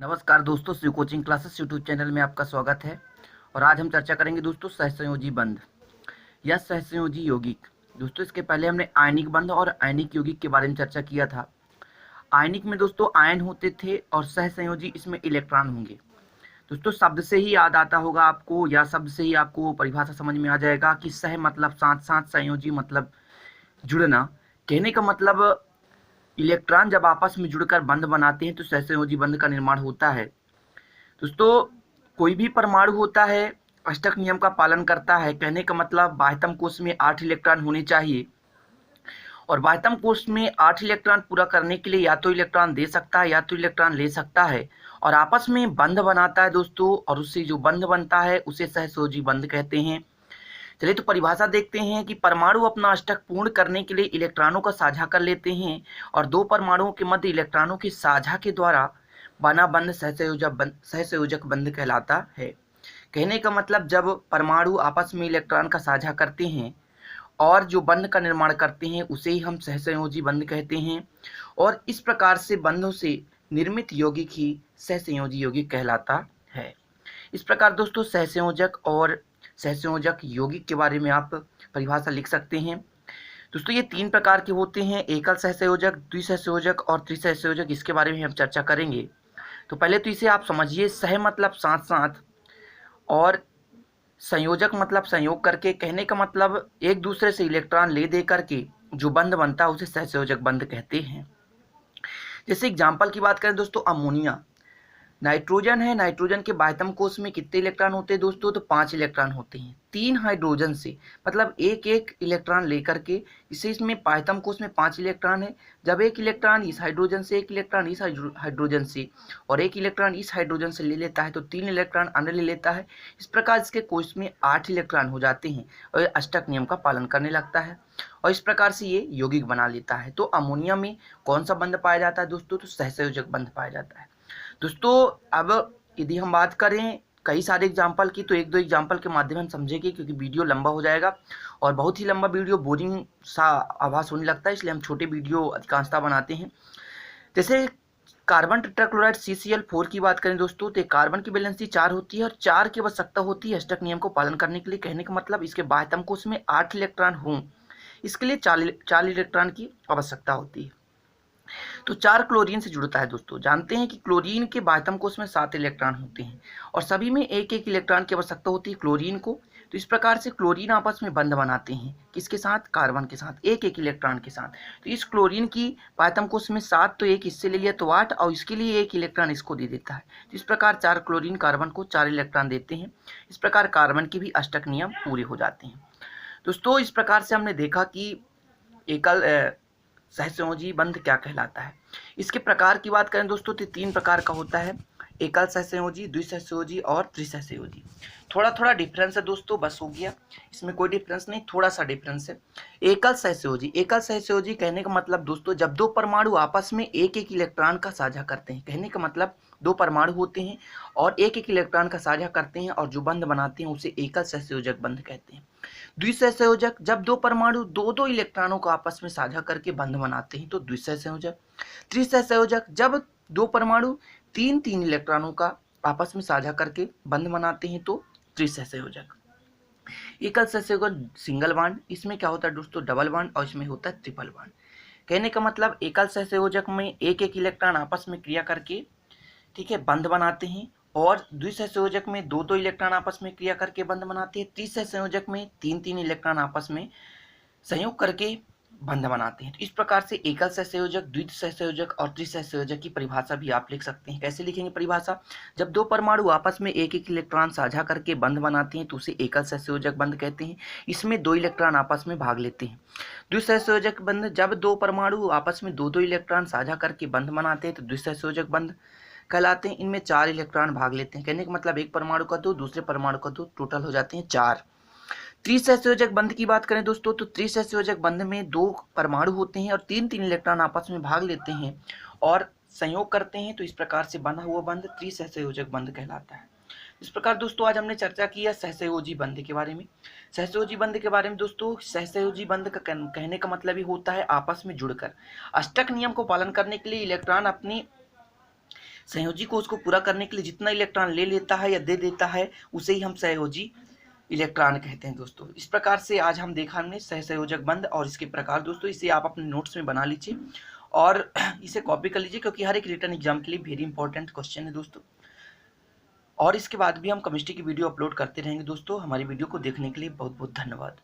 नमस्कार दोस्तों, Shiv coaching classes YouTube channel में आपका स्वागत है। और आज हम चर्चा करेंगे दोस्तों सहसंयोजी बंध या सहसंयोजी यौगिक। दोस्तों इसके पहले हमने आयनिक बंध और आयनिक यौगिक के बारे में चर्चा किया था। आयनिक में दोस्तों आयन होते थे और सहसंयोजी इसमें इलेक्ट्रॉन होंगे। दोस्तों शब्द से ही याद आता होगा आपको, या शब्द से ही आपको परिभाषा समझ में आ जाएगा कि सह मतलब साथ साथ, संयोजी मतलब जुड़ना। कहने का मतलब इलेक्ट्रॉन जब आपस में जुड़कर बंध बनाते हैं तो सहसंयोजी बंध का निर्माण होता है। दोस्तों कोई भी परमाणु होता है अष्टक नियम का पालन करता है। कहने का मतलब बाह्यतम कोश में 8 इलेक्ट्रॉन होने चाहिए, और बाह्यतम कोश में 8 इलेक्ट्रॉन पूरा करने के लिए या तो इलेक्ट्रॉन दे सकता है या तो इलेक्ट्रॉन ले सकता है, और आपस में बंध बनाता है दोस्तों, और उससे जो बंध बनता है उसे सहसंयोजी बंध कहते हैं। चलिए तो परिभाषा देखते हैं कि परमाणु अपना अष्टक पूर्ण करने के लिए इलेक्ट्रॉनों का साझा कर लेते हैं, और दो परमाणुओं के मध्य इलेक्ट्रॉनों के साझा के द्वारा बना बंध सहसंयोजक बंध कहलाता है। कहने का मतलब जब परमाणु आपस में इलेक्ट्रॉन का साझा करते हैं और जो बंध का निर्माण करते हैं उसे ही हम सहसंयोजी बंध कहते हैं, और इस प्रकार से बंधों से निर्मित यौगिक ही सहसंयोजी यौगिक कहलाता है। इस प्रकार दोस्तों सहसंयोजक और सहसंयोजक यौगिक के बारे में आप परिभाषा लिख सकते हैं। दोस्तों ये 3 प्रकार के होते हैं, एकल सहसंयोजक, द्विसहसंयोजक और त्रिसहसंयोजक। इसके बारे में हम चर्चा करेंगे। तो पहले तो इसे आप समझिए, सह मतलब साथ साथ और संयोजक मतलब संयोग करके। कहने का मतलब एक दूसरे से इलेक्ट्रॉन ले दे करके जो बंध बनता है उसे सहसंयोजक बंध कहते हैं। जैसे एग्जाम्पल की बात करें दोस्तों, अमोनिया, नाइट्रोजन है, नाइट्रोजन के बाह्यतम कोश में कितने इलेक्ट्रॉन होते हैं दोस्तों? तो 5 इलेक्ट्रॉन होते हैं। 3 हाइड्रोजन से मतलब एक एक इलेक्ट्रॉन लेकर के, इसे इसमें बाह्यतम कोश में 5 इलेक्ट्रॉन है। जब एक इलेक्ट्रॉन इस हाइड्रोजन से, एक इलेक्ट्रॉन इस हाइड्रोजन से और एक इलेक्ट्रॉन इस हाइड्रोजन से ले लेता है तो 3 इलेक्ट्रॉन अन्य ले लेता है। इस प्रकार इसके कोश में 8 इलेक्ट्रॉन हो जाते हैं और ये अष्टक नियम का पालन करने लगता है, और इस प्रकार से ये यौगिक बना लेता है। तो अमोनिया में कौन सा बंध पाया जाता है दोस्तों? तो सहसंयोजक बंध पाया जाता है। दोस्तों अब यदि हम बात करें कई सारे एग्जाम्पल की, तो एक दो एग्जाम्पल के माध्यम हम समझेंगे, क्योंकि वीडियो लंबा हो जाएगा और बहुत ही लंबा वीडियो बोरिंग सा आभास होने लगता है, इसलिए हम छोटे वीडियो अधिकांशतः बनाते हैं। जैसे कार्बन टेट्राक्लोराइड CCl4 की बात करें दोस्तों, तो कार्बन की वैलेंसी 4 होती है और 4 की आवश्यकता होती है अष्टक नियम को पालन करने के लिए। कहने का मतलब इसके बाह्यतम कोश में 8 इलेक्ट्रॉन हों, इसके लिए 4 इलेक्ट्रॉन की आवश्यकता होती है। तो 4 क्लोरीन से जुड़ता है दोस्तों। जानते हैं कि क्लोरीन के बाह्यतम कोश में 7 इलेक्ट्रॉन होते हैं और सभी में एक एक इलेक्ट्रॉन की आवश्यकता होती है क्लोरीन को। तो इस प्रकार से क्लोरीन आपस में बंध बनाते हैं, किसके साथ? कार्बन के साथ, एक एक इलेक्ट्रॉन के साथ। तो इस क्लोरीन की बाह्यतम कोश में 7, तो एक इससे ले लिया तो 8, और इसके लिए एक इलेक्ट्रॉन इसको दे देता है। तो इस प्रकार 4 क्लोरीन कार्बन को 4 इलेक्ट्रॉन देते हैं। इस प्रकार कार्बन के भी अष्टक नियम पूरे हो जाते हैं। दोस्तों इस प्रकार से हमने देखा कि एकल सहसंयोजी बंध क्या कहलाता है। इसके प्रकार की बात करें दोस्तों तो 3 प्रकार का होता है, एकल सहसंयोजी, द्विसहसंयोजी और त्रिसहसंयोजी। थोड़ा थोड़ा डिफरेंस है दोस्तों, बस हो गया, इसमें कोई डिफरेंस नहीं, थोड़ा सा डिफरेंस है। एकल सहसंयोजी, एकल सहसंयोजी कहने का मतलब दोस्तों जब दो परमाणु आपस में एक एक इलेक्ट्रॉन का साझा करते हैं। कहने का मतलब दो परमाणु होते हैं और एक एक इलेक्ट्रॉन का साझा करते हैं और जो बंध बनाते हैं उसे एकल सहसंयोजक बंध कहते हैं। द्विसहसंयोजक, जब दो परमाणु दो दो इलेक्ट्रॉनों को आपस में साझा करके बंध बनाते हैं तो द्विसहसंयोजक। त्रिसहसंयोजक, जब दो परमाणु तीन तीन इलेक्ट्रॉनों का आपस में साझा करके बंध बनाते हैं तो त्रिसहसंयोजक। एकल सहसंयोजक सिंगल बॉन्ड, इसमें क्या होता है दोस्तों? डबल बॉन्ड, और इसमें होता है ट्रिपल बॉन्ड। कहने का मतलब एकल सहसंयोजक में एक एक इलेक्ट्रॉन आपस में क्रिया करके, ठीक है, बंध बनाते हैं, और द्विसहसंयोजक में दो दो इलेक्ट्रॉन आपस में क्रिया करके बंध बनाते हैं। त्रिसहसंयोजक में तीन तीन इलेक्ट्रॉन आपस में संयोग करके बंध बनाते हैं। तो इस प्रकार से एकल सहसंयोजक, द्विसहसंयोजक और त्रिसहसंयोजक की परिभाषा भी आप लिख सकते हैं। कैसे लिखेंगे परिभाषा? जब दो परमाणु आपस में एक एक इलेक्ट्रॉन साझा करके बंध बनाते हैं तो उसे एकल सहसंयोजक बंध कहते हैं। इसमें दो इलेक्ट्रॉन आपस में भाग लेते हैं। द्विसहसंयोजक बंध, जब दो परमाणु आपस में दो दो इलेक्ट्रॉन साझा करके बंध बनाते हैं तो द्विसहसंयोजक बंध कहलाते हैं। इनमें 4 इलेक्ट्रॉन भाग लेते हैं। कहने का मतलब एक परमाणु का 2, दूसरे परमाणु का 2, टोटल हो जाते हैं 4। त्रिसहसंयोजक बंध की बात करें दोस्तों तो त्रिसहसंयोजक बंध में 2 परमाणु होते हैं और तीन तीन इलेक्ट्रॉन आपस में भाग लेते हैं और संयोग करते हैं, तो इस प्रकार से बना हुआ बंध त्रिसहसंयोजक बंध कहलाता है। इस प्रकार दोस्तों आज हमने चर्चा की है सहसंयोजी बंध के बारे में। सहसंयोजी बंध के बारे में दोस्तों, सहसंयोजी बंध का कहने का मतलब ही होता है आपस में जुड़कर अष्टक नियम को पालन करने के लिए इलेक्ट्रॉन अपनी संयोजी कोष को पूरा करने के लिए जितना इलेक्ट्रॉन ले लेता है या दे देता है उसे ही हम संयोजी इलेक्ट्रॉन कहते हैं दोस्तों। इस प्रकार से आज हम देखा हमने सहसंयोजक बंध और इसके प्रकार दोस्तों। इसे आप अपने नोट्स में बना लीजिए और इसे कॉपी कर लीजिए, क्योंकि हर एक रिटन एग्जाम के लिए वेरी इंपॉर्टेंट क्वेश्चन है दोस्तों। और इसके बाद भी हम केमिस्ट्री की वीडियो अपलोड करते रहेंगे दोस्तों। हमारी वीडियो को देखने के लिए बहुत बहुत धन्यवाद।